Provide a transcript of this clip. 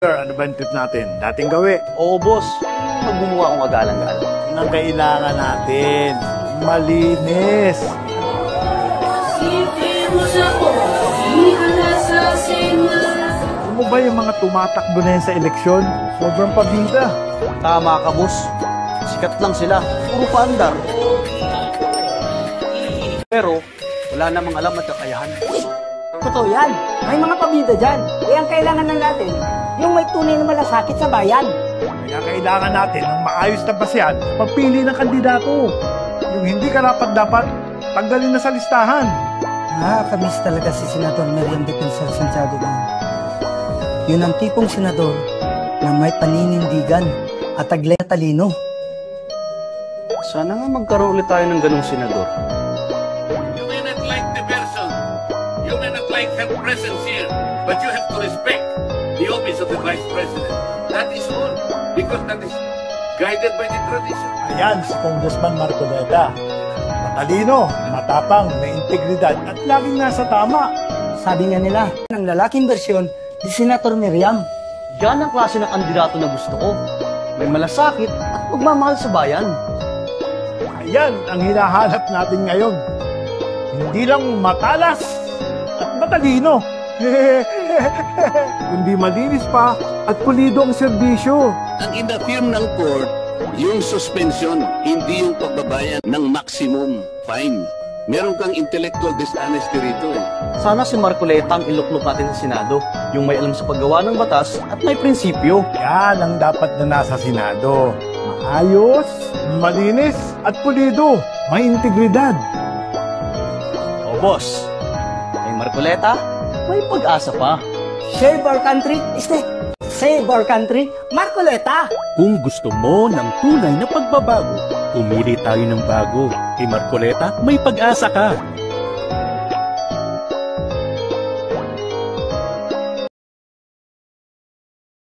Sir, ano ba yung tip natin? Dating gawi. Oo, boss. Magbumuha akong agalang-galang. Yan ang kailangan natin. Malinis. Alam mo ba yung mga tumatakbo na yan sa eleksyon? Sobrang pabida. Tama ka, boss. Sikat lang sila. Puro paandar. Pero, wala namang alam at kakayahan. Totoo yan. May mga pabida dyan. Kaya ang kailangan lang natin, yung may tunay na malasakit sa bayan. Kaya kailangan natin ng maayos na basehan sa pagpili ng kandidato. Yung hindi karapat-dapat, tanggalin na sa listahan. Nakakamiss talaga si Senador Miriam Defensor Santiago ngayon. Yun ang tipong senador na may paninindigan at taglay na talino. Sana nga magkaroon ulit tayo ng ganung senador. You may not like the person, you may not like her presence here, but you have to respect the office of the Vice President. That is all, because that is guided by the tradition. Ayan si Congressman Marcoleta. Matalino, matapang, may integridad at laging nasa tama. Sabi nga nila, ng lalaking bersyon ni Senator Miriam. Yan ang klase ng kandidato na gusto ko. May malasakit at magmamahal sa bayan. Ayan ang hinahanap natin ngayon. Hindi lang matalas at matalino. Kundi malinis pa at pulido ang serbisyo. Ang in-affirm ng court, yung suspension, hindi yung pagbabayan ng maximum fine. Meron kang intellectual dishonesty rito eh. Sana si Marcoleta ang iluklok natin sa Senado, yung may alam sa paggawa ng batas at may prinsipyo. Yan ang dapat na nasa Senado. Maayos, malinis at pulido. May integridad. O boss, kay Marcoleta, may pag-asa pa. Save our country, save our country, Marcoleta! Kung gusto mo ng tunay na pagbabago, pumili tayo ng bago. Kay Marcoleta, may pag-asa ka.